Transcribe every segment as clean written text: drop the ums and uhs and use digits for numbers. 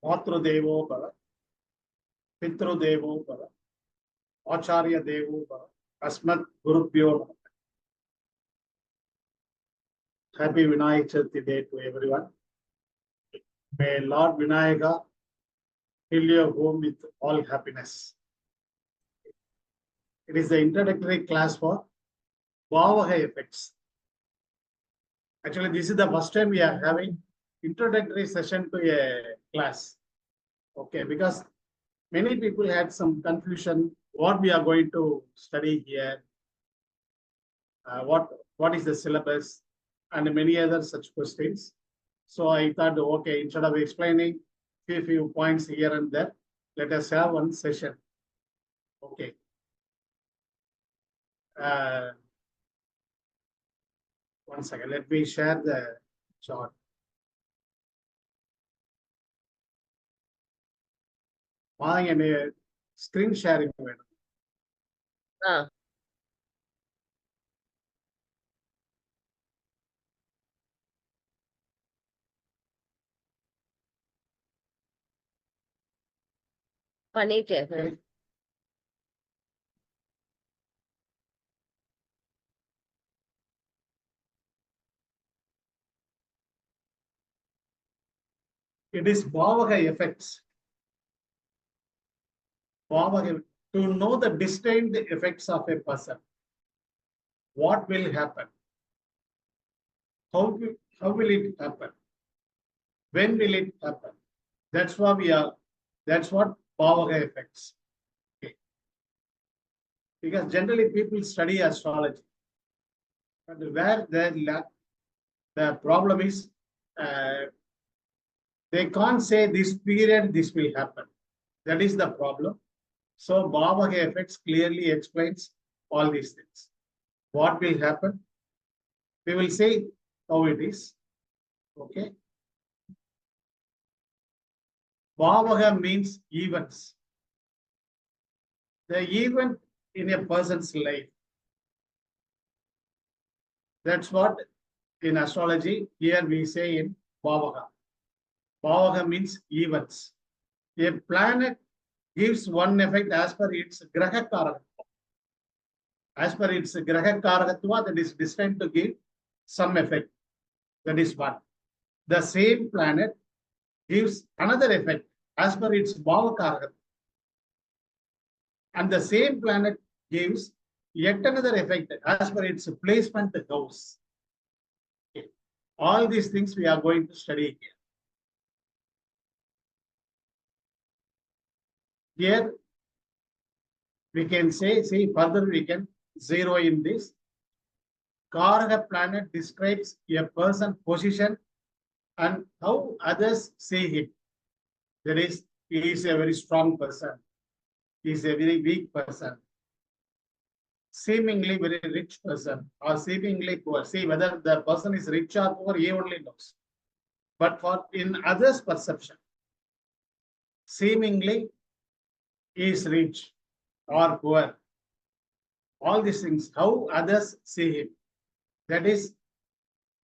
Matrudevo Bhava, Pitrudevo Bhava, Acharya Devo Bhava, Asmat Gurubhyo Namaha. Happy Vinayak Chaturthi day to everyone. May Lord Vinayaka fill your home with all happiness. It is the introductory class for Bhavaha effects. Actually, this is the first time we are having introductory session to a class. Okay, because many people had some confusion what we are going to study here, what is the syllabus, and many other such questions. So I thought, okay, instead of explaining few points here and there, let us have one session. Okay. One second, let me share the chart. Screen sharing. பண்ணிட்டேன். It is Bhavaha effects. Bhavaha, to know the distinct effects of a person. What will happen? How will it happen? When will it happen? That's what Bhavaha effects. Okay. Because generally people study astrology. But where the problem is, they can't say this period this will happen. That is the problem. So Bhavaha effects clearly explains all these things. What will happen? We will see how it is. Okay. Bhavaha means events. The event in a person's life. That's what in astrology here we say in Bhavaha. Bhavaha means events. A planet gives one effect as per its Graha Karakatva. As per its Graha Karakatva, that is destined to give some effect. That is one. The same planet gives another effect as per its Bhava Karakatva. And the same planet gives yet another effect as per its placement house. Okay. All these things we are going to study here. Here we can say, further we can zero in this. Karaka planet describes a person's position and how others see him. That is, he is a very strong person. He is a very weak person. Seemingly very rich person or seemingly poor. See, whether the person is rich or poor, he only knows. But for in others' perception, seemingly he is rich or poor. All these things, how others see him. That is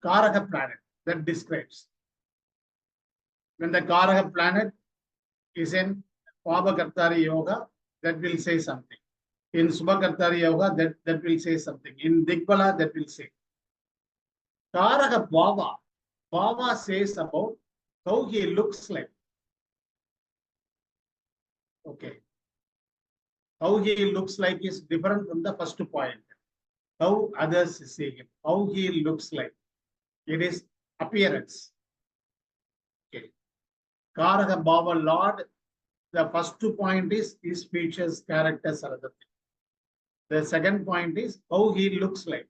Karaka planet that describes. When the Karaka planet is in Pavakartari Yoga, that will say something. In Subhakartari Yoga, that will say something. In Digbala, that will say. Karaka Bhava says about how he looks like. Okay. How he looks like is different from the first point. How others see him, how he looks like. It is appearance. Okay. Karaka Bhava Lord, the first point is his features, characters, or other thing. The second point is how he looks like.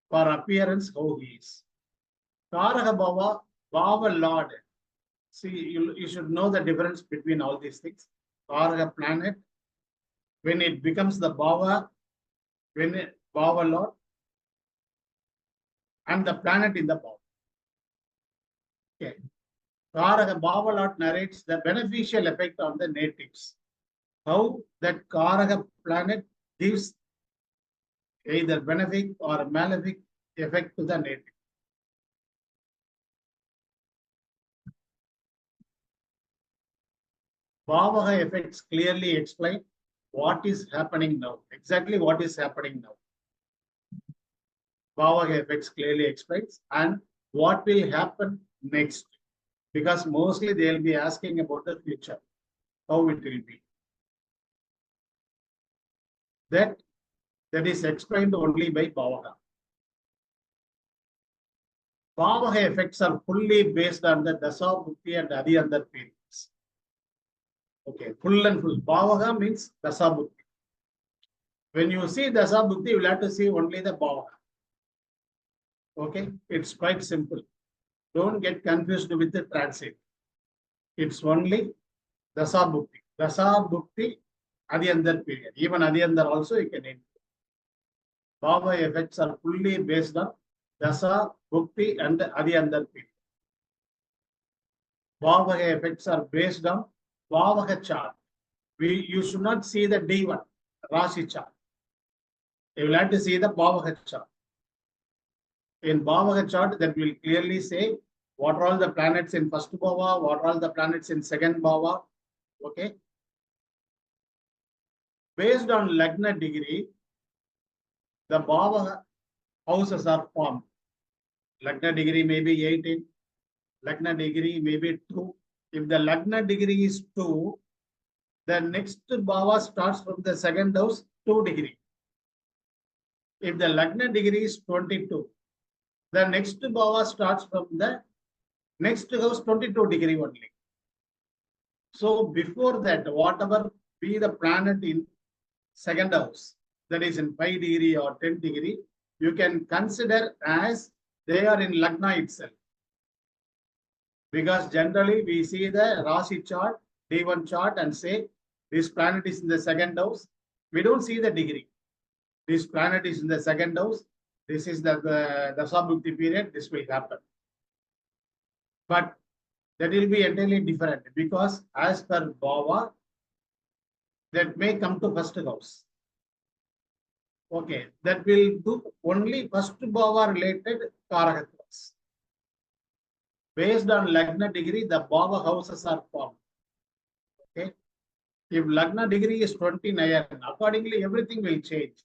For appearance, how he is. Karaka Bhava Lord. See, you should know the difference between all these things. Karaka planet, when it becomes the Bhava, Bhava Lord, and the planet in the Bhava. Okay. Karaka Bhava Lord narrates the beneficial effect on the natives. How that Karaka planet gives either benefic or malefic effect to the native. Bhavaha effects clearly explain what is happening now. Exactly what is happening now. Bhavaha effects clearly explains and what will happen next. Because mostly they will be asking about the future, how it will be. That is explained only by Bhavaha. Bhavaha effects are fully based on the Dasa, Bhukti and Adi other periods. Okay, full and full. Bhavaha means Dasa Bhukti. When you see Dasa Bhukti, you will have to see only the Bhavaha. Okay, it's quite simple. Don't get confused with the transit. It's only Dasa Bhukti. Dasa Bhukti, Adhyandar period. Even Adhyandar also you can include. Bhava effects are fully based on Dasa, Bhukti and Adhyandar period. Bhava effects are based on Bhavaha chart. You should not see the D1, Rashi chart. You will have to see the Bhavaha chart. In Bhavaha chart, that will clearly say what are all the planets in first bhava, what are all the planets in second bhava. Okay. Based on Lagna degree, the bhava houses are formed. Lagna degree may be 18, Lagna degree may be 2. If the Lagna degree is 2, the next bhava starts from the second house 2 degree. If the Lagna degree is 22, the next bhava starts from the next house 22 degree only. So before that, whatever be the planet in second house, that is in 5 degree or 10 degree, you can consider as they are in Lagna itself. Because generally we see the Rashi chart, D1 chart and say this planet is in the second house. We don't see the degree. This planet is in the second house. This is the Dasa Bhukti period. This will happen. But that will be entirely different because as per Bhava, that may come to first house. Okay, that will do only first Bhava related Karakatras. Based on Lagna degree, the Bhava houses are formed. Okay. If Lagna degree is 29, accordingly everything will change.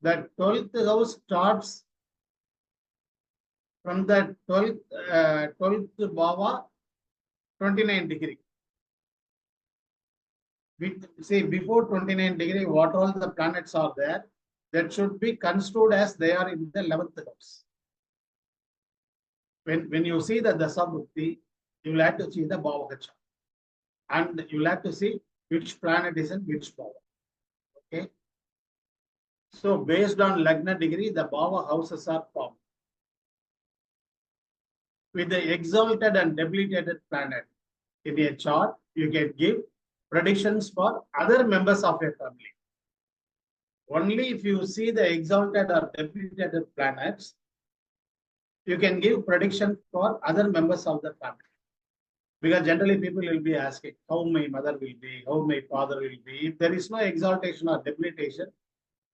The 12th house starts from the 12th Bhava, 29 degree. See, before 29 degree, what all the planets are there, that should be construed as they are in the 11th house. When you see the Dasa Bhukti, you will have to see the Bhava chart. And you will have to see which planet is in which Bhava. Okay. So based on Lagna degree, the Bhava houses are formed. With the exalted and debilitated planet in a chart, you can give predictions for other members of your family. Only if you see the exalted or debilitated planets, you can give prediction for other members of the family. Because generally people will be asking how my mother will be, how my father will be. If there is no exaltation or debilitation,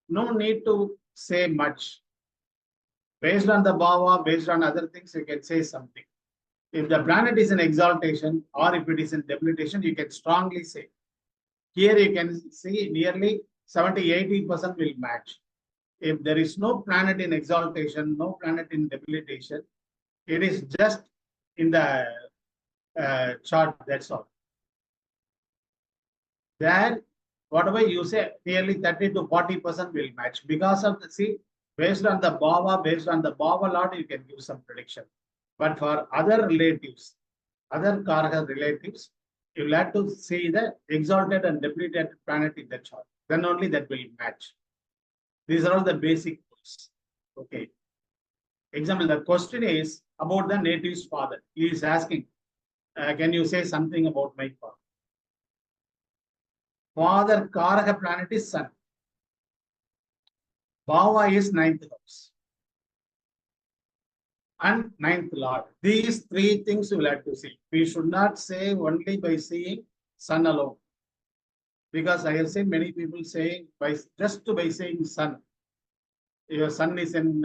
no need to say much. Based on the bhava, based on other things, you can say something. If the planet is in exaltation or if it is in debilitation, you can strongly say. Here you can see nearly 70-80% will match. If there is no planet in exaltation, no planet in debilitation, it is just in the chart, that's all. Then whatever you say, nearly 30 to 40% will match. Because of the, see, based on the bhava lot, you can give some prediction. But for other relatives, other Karaka relatives, you will have to see the exalted and debilitated planet in the chart. Then only that will match. These are all the basic rules. Okay. Example, the question is about the native's father. He is asking, can you say something about my father? Father Karaka planet is Sun. Bhava is 9th house. And 9th Lord. These three things you will have to see. We should not say only by seeing Sun alone. Because I have seen many people saying just by saying Sun. Your sun is in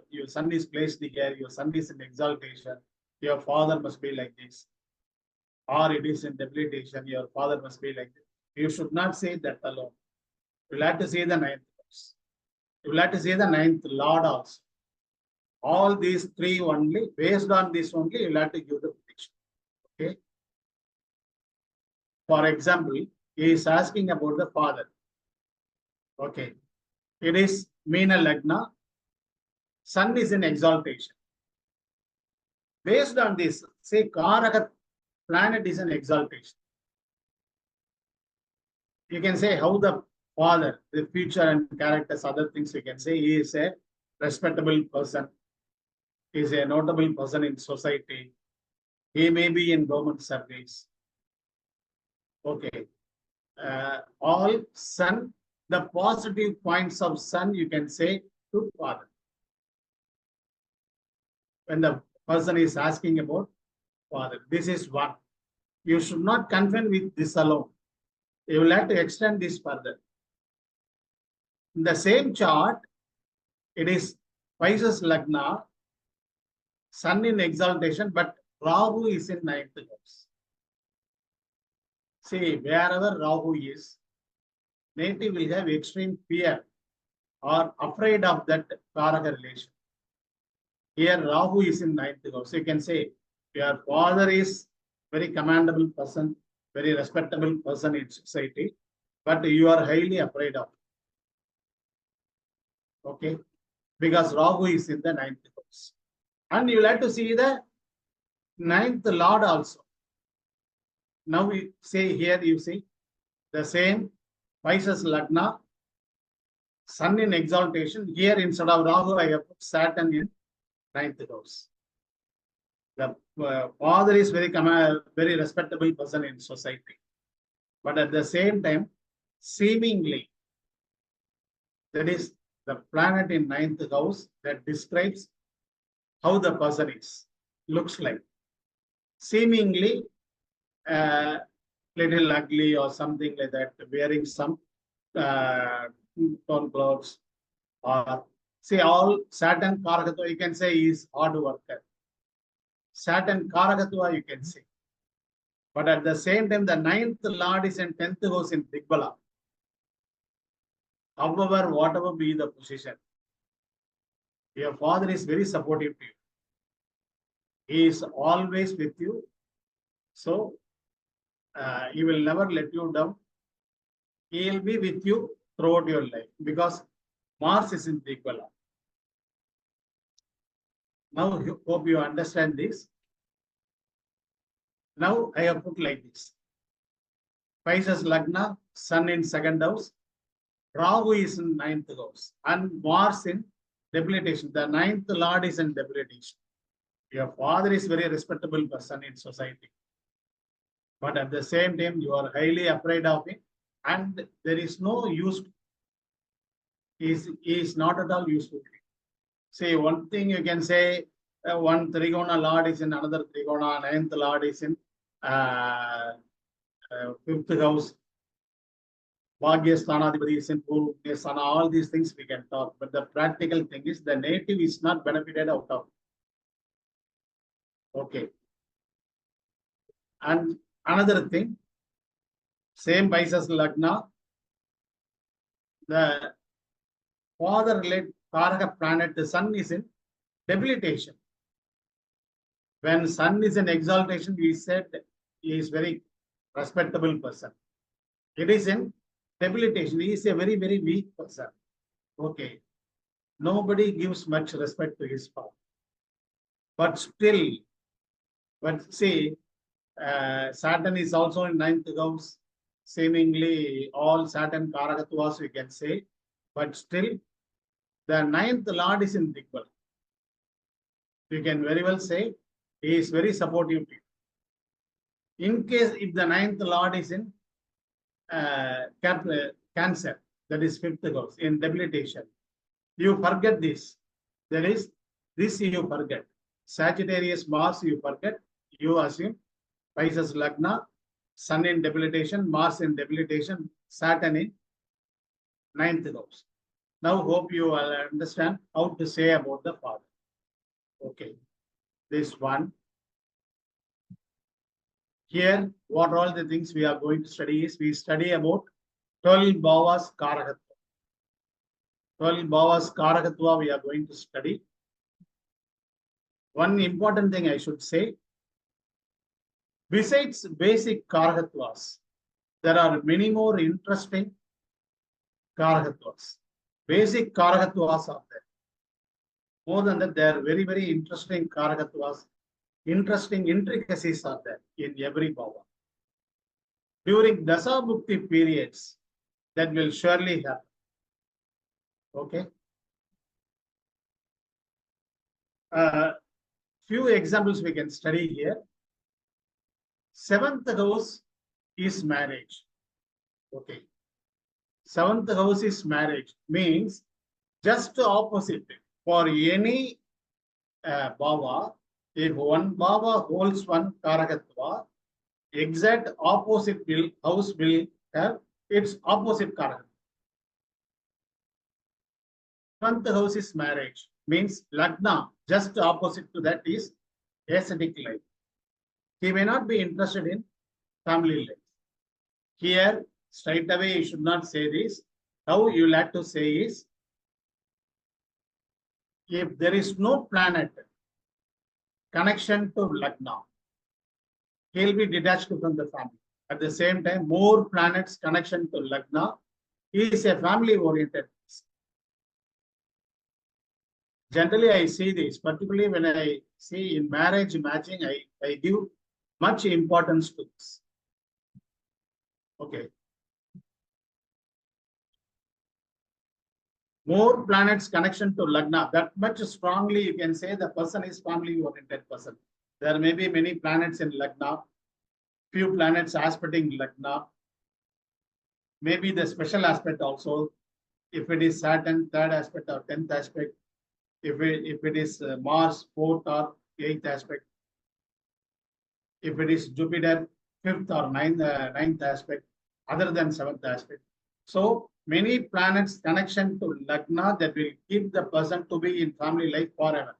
your sun is placed here, your sun is in exaltation, your father must be like this. or it is in debilitation, your father must be like this. You should not say that alone. You will have to say the ninth house. You will have to say the ninth lord also. All these three only, based on this only, you will have to give the prediction. Okay. For example, he is asking about the father. Okay. It is Meena Lagna. Sun is in exaltation. Based on this, say Karaka planet is in exaltation. You can say how the father, the future and characters, other things you can say he is a respectable person. He is a notable person in society. He may be in government service. Okay. All sun, the positive points of sun, you can say to father. When the person is asking about father, this is one. You should not confine with this alone. You will have to extend this further. In the same chart, it is Pisces Lagna, sun in exaltation, but Rahu is in ninth house. See, wherever Rahu is, native will have extreme fear or afraid of that Karaka relation. Here, Rahu is in ninth house. So you can say, your father is very commendable person, very respectable person in society, but you are highly afraid of. Okay, because Rahu is in the ninth house. And you like to see the ninth lord also. Now we say here, you see the same Pisces Lagna, sun in exaltation. Here instead of Rahu, I have put Saturn in ninth house. The father is very respectable person in society. But at the same time, seemingly, that is the planet in ninth house that describes how the person is, looks like. Seemingly little ugly or something like that, wearing some torn clothes, or say all Saturn Karakatva, you can say is hard worker. Saturn Karakatva, you can say. But at the same time, the ninth lord is in 10th house in Digbala. However, whatever be the position, your father is very supportive to you. He is always with you. So, he will never let you down. He will be with you throughout your life because Mars is in Digbala. Now, hope you understand this. Now, I have put like this. Pisces Lagna, Sun in second house, Rahu is in ninth house, and Mars in debilitation. The ninth lord is in debilitation. Your father is very respectable person in society. But at the same time, you are highly afraid of him, and there is no use. He is not at all useful. Say one thing you can say, one Trigona lord is in another Trigona, ninth lord is in fifth house. Bhagyasthanadipati is in Purvasthana, all these things we can talk. But the practical thing is the native is not benefited out of. Okay. And another thing, same Pisces Lagna, the father related Karaka planet, the sun is in debilitation. When sun is in exaltation, we said he is very respectable person. It is in debilitation. He is a very, very weak person. Okay. Nobody gives much respect to his father. But still, but see, Saturn is also in ninth house. Seemingly, all Saturn Karakatvas we can say. But still, the ninth lord is in Digbala. You can very well say he is very supportive to you. In case if the ninth lord is in Cancer, that is fifth house, in debilitation, you forget this. That is, this you forget. Sagittarius Mars you forget. You assume Pisces Lagna, Sun in debilitation, Mars in debilitation, Saturn in ninth house. Now hope you will understand how to say about the father. Okay, this one. Here, what are all the things we are going to study is we study about 12 bhavas karakatva. 12 bhavas karakatva we are going to study. One important thing I should say, besides basic karakatvas, there are many more interesting karakatvas. Basic karakatvas are there. More than that, there are very, very interesting karakatvas. Interesting intricacies are there in every bhava. During Dasa Bhukti periods, that will surely happen. Okay. Few examples we can study here. Seventh house is marriage. Okay. Seventh house is marriage means just opposite. For any bhava, if one bhava holds one karakatva, exact opposite house will have its opposite karakatva. Seventh house is marriage means lagna, just opposite to that is ascetic life. He may not be interested in family life. Here, straight away, you should not say this. How you will have to say is, if there is no planet connection to lagna, he will be detached from the family. At the same time, more planets connection to lagna, he is a family-oriented. Generally, I see this, particularly when I see in marriage matching, I give much importance to this. Okay. More planets connection to lagna, that much strongly you can say the person is family-oriented person. There may be many planets in lagna, few planets aspecting lagna. Maybe the special aspect also, if it is Saturn, third aspect or 10th aspect, if it is Mars, fourth or eighth aspect, if it is Jupiter, fifth or ninth aspect, other than seventh aspect. So many planets connection to lagna that will keep the person to be in family life forever.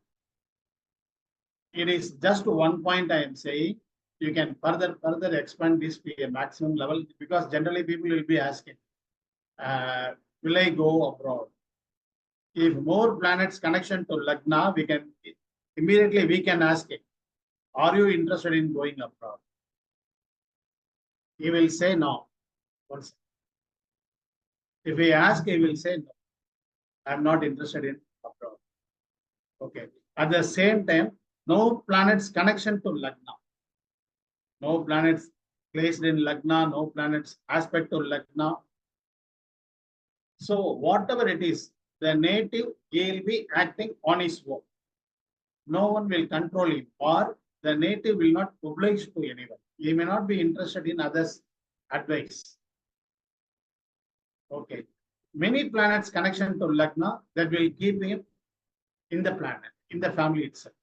It is just one point I am saying. You can further expand this to a maximum level, because generally people will be asking, will I go abroad? If more planets connection to lagna, we can immediately ask him, are you interested in going abroad? He will say no. If we ask, he will say no, I'm not interested in abroad. Okay. At the same time, no planets connection to lagna. No planets placed in lagna, no planets aspect to lagna. So whatever it is, the native, he will be acting on his own. No one will control him, or the native will not oblige to anyone. He may not be interested in others' advice. Okay. Many planets connection to lagna that will keep him in the planet, in the family itself.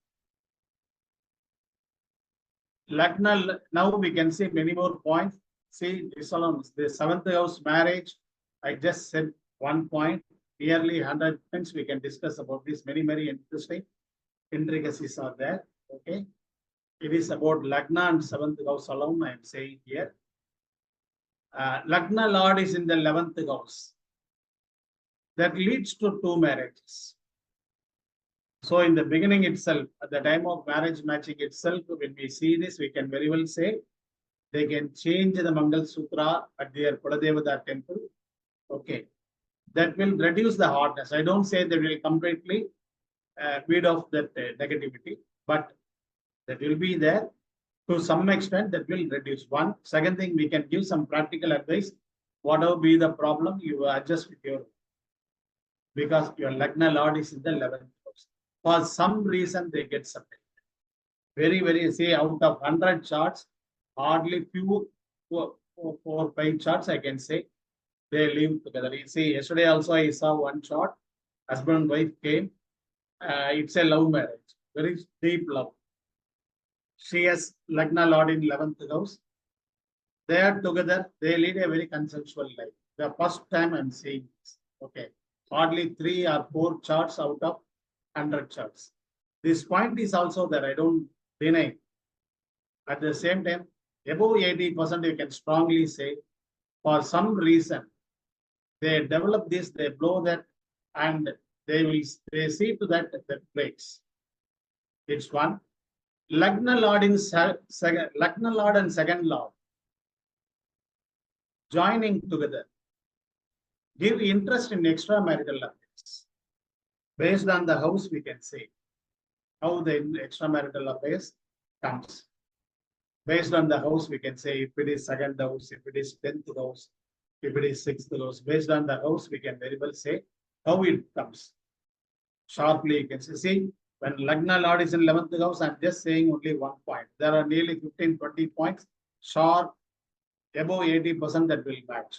Lagna, now we can see many more points. See, the seventh house marriage, I just said one point. Nearly 100 points we can discuss about this. Very, very interesting intricacies are there. Okay. It is about lagna and seventh house alone, I am saying here. Lagna Lord is in the 11th house. That leads to 2 marriages. So in the beginning itself, at the time of marriage matching itself, when we see this, we can very well say they can change the Mangal Sutra at their Kuladevata temple. Okay. That will reduce the hardness. I don't say they will completely weed off that negativity, but that will be there to some extent. That will reduce. One. Second thing, we can give some practical advice. Whatever be the problem, you adjust with your, because your Lagna Lord is in the 11th house. For some reason, they get separated. Very, very, say out of 100 charts, hardly few, 4 or 5 charts, I can say, they live together. You see, yesterday also I saw one chart, husband and wife came. It's a love marriage, very deep love. She has Lagna Lord in 11th house. They are together, they lead a very consensual life. The first time I'm seeing this. Okay. Hardly 3 or 4 charts out of 100 charts. This point is also that I don't deny. At the same time, above 80%, you can strongly say for some reason they develop this, they blow that, and they see to that breaks. It's one. Lagna Lord in second, Lagna Lord and second Lord joining together give interest in extramarital affairs. Based on the house, we can say how the extramarital affairs comes. Based on the house, we can say if it is second house, if it is 10th house, if it is 6th house. Based on the house, we can very well say how it comes. Sharply, you can see when Lagna Lord is in 11th house, I'm just saying only 1 point. There are nearly 15, 20 points. Sharp, above 80% that will match.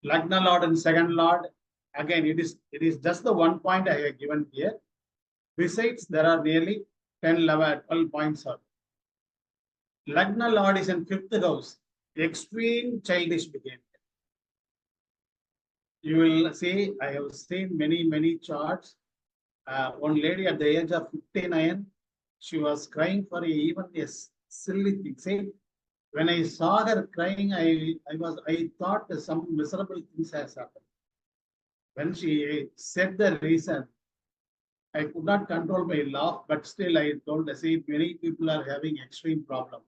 Lagna Lord and second Lord, again, it is just the 1 point I have given here. Besides, there are nearly 10, 11, 12 points. Lagna Lord is in 5th house, extreme childish behavior. You will see, I have seen many charts. One lady at the age of 59, she was crying for even a silly thing. See, when I saw her crying, I thought some miserable things has happened. When she said the reason, I could not control my laugh, but still I told her, see, many people are having extreme problem.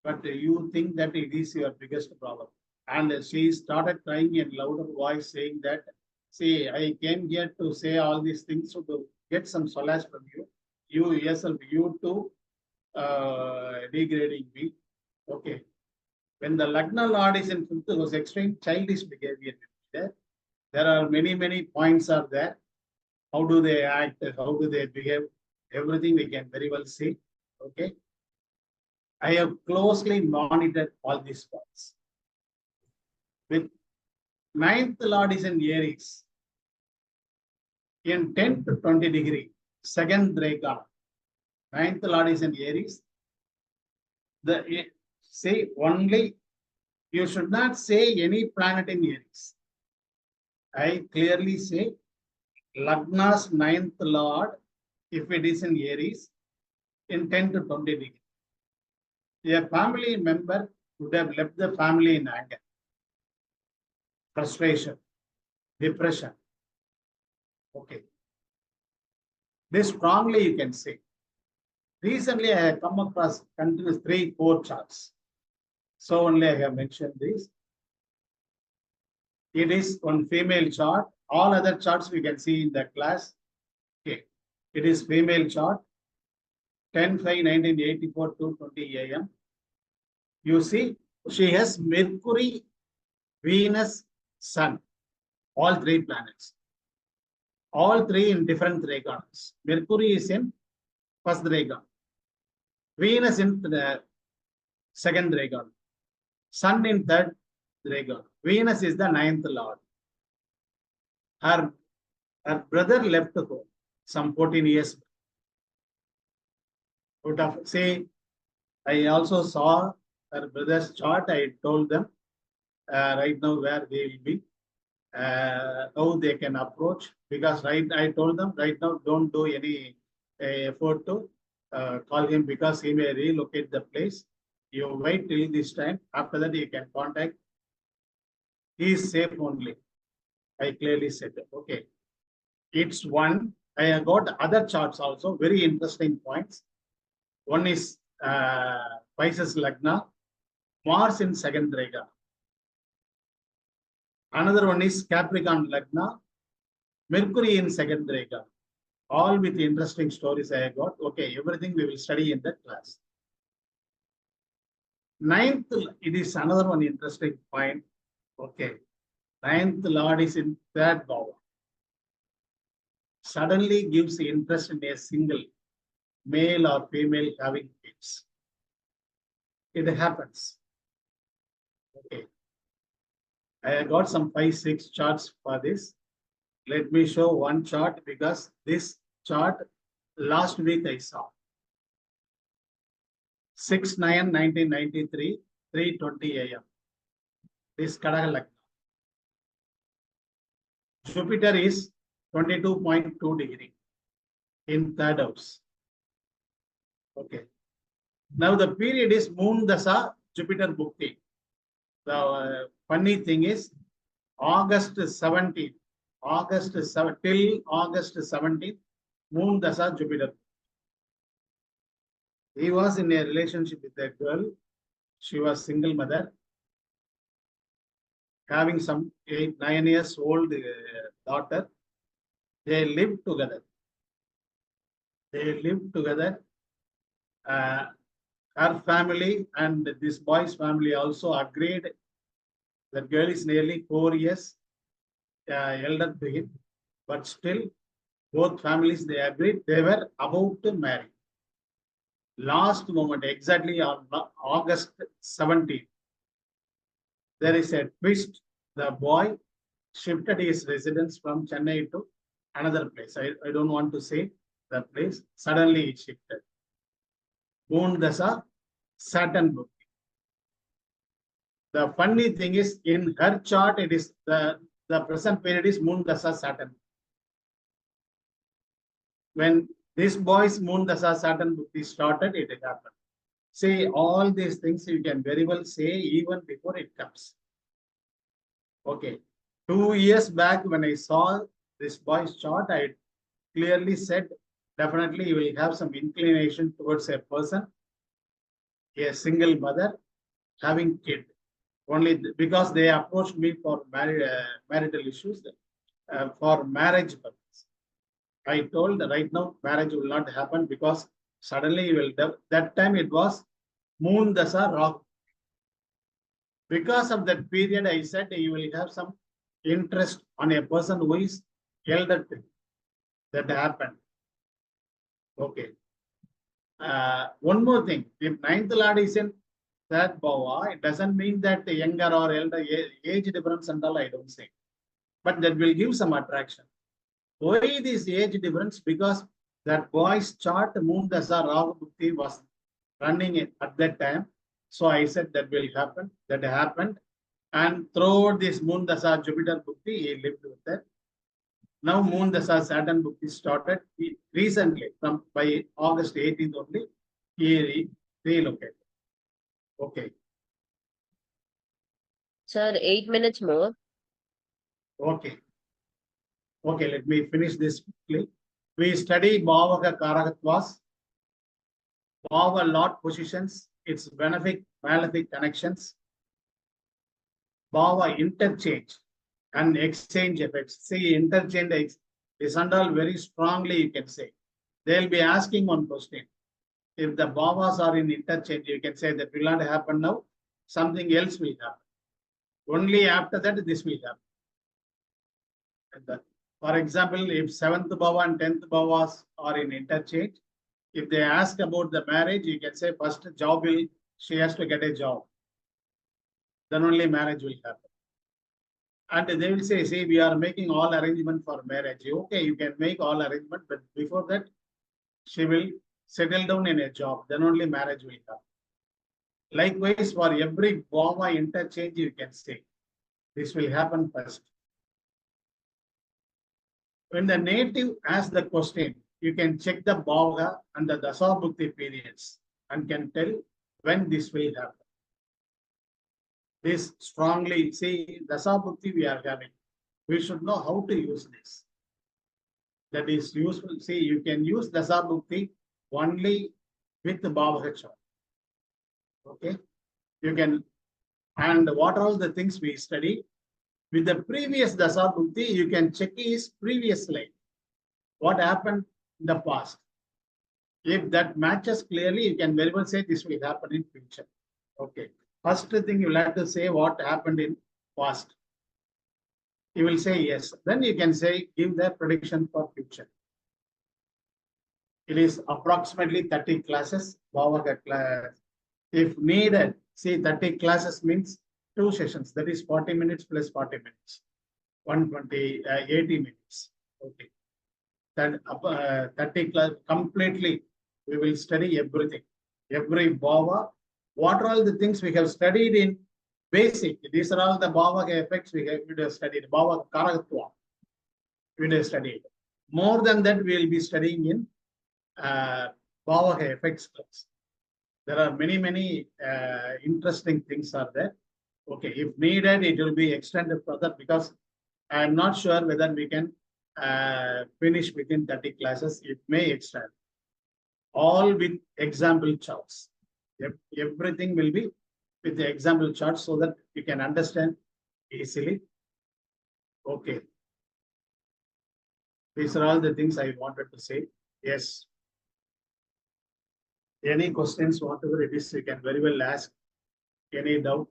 But you think that it is your biggest problem. And she started crying in louder voice saying that, see, I came here to say all these things to get some solace from you. You yourself, you too, degrading me. Okay. When the Lagna Lord is in 5th house, extreme childish behavior. There are many points are there. How do they act? How do they behave? Everything we can very well see. Okay. I have closely monitored all these points. With 9th Lord is in Aries, in 10 to 20 degree, second Dragon. 9th Lord is in Aries. Say only, you should not say any planet in Aries. I clearly say Lagna's 9th Lord, if it is in Aries, in 10 to 20 degree. A family member would have left the family in anger, frustration, depression. Okay. This strongly you can say. Recently, I have come across continuous 3-4 charts. So only I have mentioned this. It is one female chart. All other charts we can see in the class. Okay. It is female chart. 10/5/1984 2:20 AM. You see, she has Mercury, Venus, Sun, all 3 planets. All 3 in different dragons. Mercury is in first dragon. Venus in the second dragon. Sun in third dragon. Venus is the 9th Lord. Her brother left home some 14 years. Out of, say, I also saw her brother's chart. I told them right now where they will be, how they can approach. Because I told them right now don't do any effort to call him because he may relocate the place. You wait till this time. After that, you can contact. He is safe only. I clearly said that. Okay. It's one. I have got other charts also. Very interesting points. One is Pisces Lagna, Mars in second dragon. Another one is Capricorn Lagna, Mercury in second dragon. All with interesting stories I have got. Okay, everything we will study in that class. 9th, it is another one interesting point. Okay. 9th Lord is in third bhav. Suddenly gives interest in a single male or female having kids. It happens. Okay. I got some 5-6 charts for this. Let me show one chart because this chart last week I saw. 6/9/1993, 3:20 AM. This Kadaka Lagna. Jupiter is 22.2 degree in third house. Okay. Now the period is Moon Dasa, Jupiter Bhukti. The funny thing is August 17th, till August 17th, Moon Dasa, Jupiter. He was in a relationship with a girl. She was single mother, having some 9 years old daughter. They lived together. Her family and this boy's family also agreed. The girl is nearly 4 years elder to him, but still both families they agreed they were about to marry. Last moment, exactly on August 17th, there is a twist. The boy shifted his residence from Chennai to another place. I don't want to say the place. Suddenly it shifted. Moon Dasa, Saturn Bhukti. The funny thing is, in her chart, it is the present period is Moon Dasa, Saturn. When this boy's Moon Dasa, Saturn Bhukti started, it happened. See, all these things you can very well say even before it comes. Okay. 2 years back, when I saw this boy's chart, I clearly said, definitely you will have some inclination towards a person, a single mother, having kid. Only because they approached me for marital issues, for marriage purpose. I told right now marriage will not happen because suddenly you will. That time it was Moon Dasa Rahu. Because of that period, I said you will have some interest on a person who is elder to you. That happened. Okay. One more thing. If ninth lord is in that bhava, it doesn't mean that the younger or elder age difference and all, I don't say. But that will give some attraction. Why this age difference? Because that boy's chart, Moon Dasa Rahu Bhukti was running at that time. So I said that will happen. That happened. And throughout this Moon Dasa Jupiter Bhukti, he lived with that. Now Moon Dasa Saturn Bhukti started recently, from by August 18th only, he relocated. Okay. Sir, 8 minutes more. Okay. Okay, let me finish this quickly. We study Bhavaka Karakatvas, Bhava lot positions, its benefic, malefic connections, Bhava interchange and exchange effects. See, interchange is and all very strongly, you can say. They'll be asking one question. If the Bhavas are in interchange, you can say that will not happen now, something else will happen. Only after that, this will happen. For example, if 7th Bhava and 10th Bhavas are in interchange, if they ask about the marriage, you can say first job will, she has to get a job. Then only marriage will happen. And they will say, see, we are making all arrangement for marriage. Okay, you can make all arrangement, but before that, she will settle down in a job. Then only marriage will happen. Likewise, for every Bhava interchange, you can say, this will happen first. When the native asks the question, you can check the Bhava and the Dasa Bhukti periods and can tell when this will happen. This strongly, see, Dasa Bhukti we are having. We should know how to use this. That is useful. See, you can use Dasa Bhukti only with the Bhava chart. Okay. You can, and what are all the things we study? With the previous Dasa Bhukti, you can check his previous life. What happened in the past? If that matches clearly, you can very well say this will happen in future. Okay. First thing you will have to say what happened in past. You will say yes. Then you can say give the prediction for future. It is approximately 30 classes. If needed, see 30 classes means 2 sessions. That is 40 minutes plus 40 minutes. 120, 80 minutes. Okay. That 30 class completely, we will study everything. Every Bhava. What are all the things we have studied in basic? These are all the Bhava effects we have studied. Bhava Karakatva. We have studied. More than that, we will be studying in Bhava effects class. There are many interesting things are there. Okay, if needed, it will be extended further because I am not sure whether we can finish within 30 classes. It may extend. All with example charts. Everything will be with the example charts so that you can understand easily. Okay. These are all the things I wanted to say. Yes. Any questions, whatever it is, you can very well ask. Any doubt?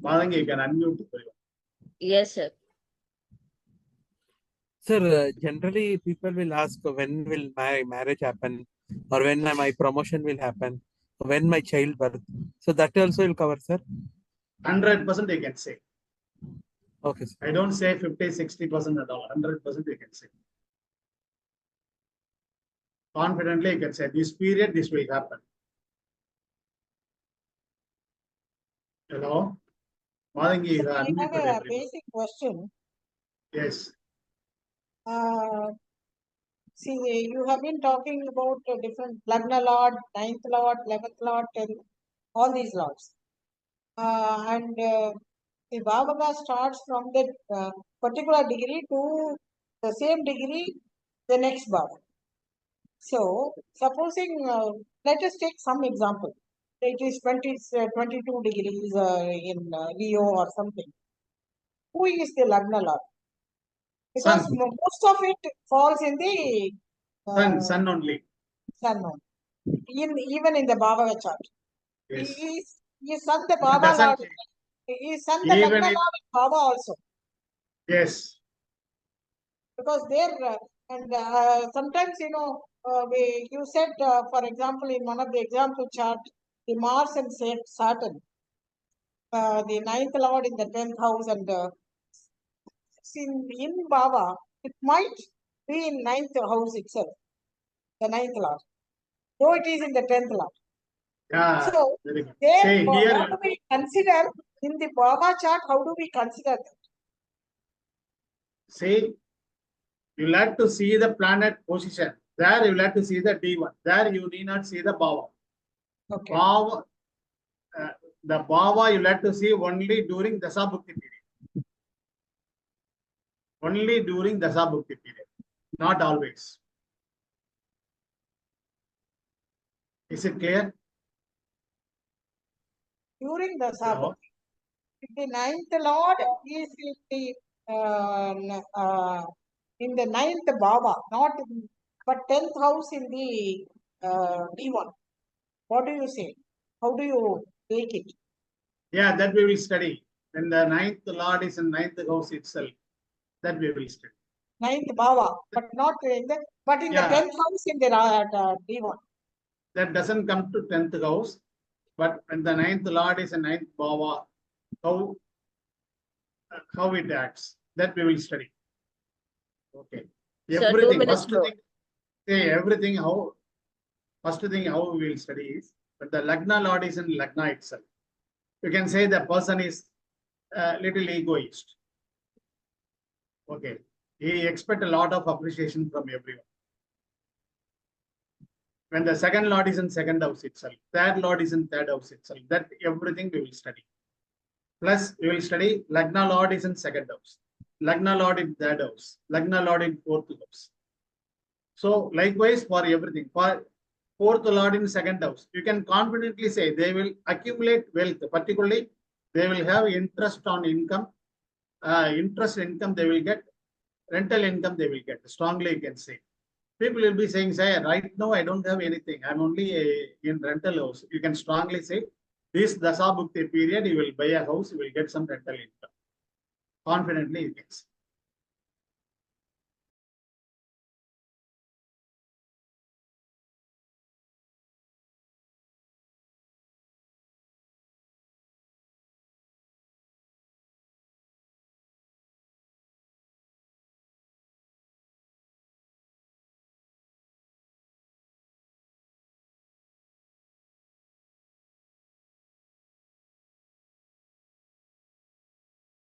Madangi, you can unmute. Yes, sir. Sir, generally people will ask when will my marriage happen or when my promotion will happen, when my childbirth. So that also will cover, sir. 100% you can say. Okay, sir. I don't say 50, 60% at all. 100% you can say. Confidently you can say this period, this will happen. Hello? Madangi, you So are I have unmuted, a everyone. basic question. Yes. See, you have been talking about different Lagna Lord, 9th Lord, 11th Lord, 10th, all these lords. The Bhavaga starts from the particular degree to the same degree, the next Bhava. So, supposing, let us take some example. It is 22 degrees in Leo or something. Who is the Lagna Lord? Because Sun. most of it falls in the Sun only. Sun only. Even in the Baba chart. Yes. He is Sun the It Baba doesn't- Lord. He is Sun the Even Lagna if- Lord in Baba also. Yes. Because there, sometimes, you said, for example, in one of the example chart, the Mars and Saturn, the 9th Lord in the 10th house, and in Baba, it might be in 9th house itself, the 9th Lord, though it is in the 10th Lord. Yeah. So, Very good. there, Say what here. do we consider in the Baba chart? How do we consider that? See, you like to see the planet position. There you like to see the D1. There you need not see the Bhava. Okay. Bhava, the Bhava you like to see only during Dasabhukti period. Only during Dasabhukti period. Not always. Is it clear? During the Sabbath, No. the 9th Lord is in the 9th Baba, not in, but 10th house in the D1. What do you say? How do you take it? Yeah, that we will study. When the 9th Lord is in 9th house itself, that we will study. 9th Baba, but not in the, but in Yeah. the 10th house in the D1. That doesn't come to 10th house, but when the 9th Lord is in 9th Bhava, how it acts, that we will study. Okay. Sir, 2 Everything, minutes first more. thing, say everything how, first thing how we will study is, but the Lagna Lord is in Lagna itself. You can say the person is a little egoist. Okay. He expect a lot of appreciation from everyone. When the second Lord is in second house itself, third Lord is in third house itself, that everything we will study. Plus, we will study Lagna Lord is in second house, Lagna Lord in third house, Lagna Lord in fourth house. So, likewise for everything, for fourth Lord in second house, you can confidently say they will accumulate wealth, particularly they will have interest on income, interest income they will get, rental income they will get, strongly you can say. People will be saying, say, right now I don't have anything, I'm only in rental house. You can strongly say, this Dasabhukti period, you will buy a house, you will get some rental income. Confidently you can say.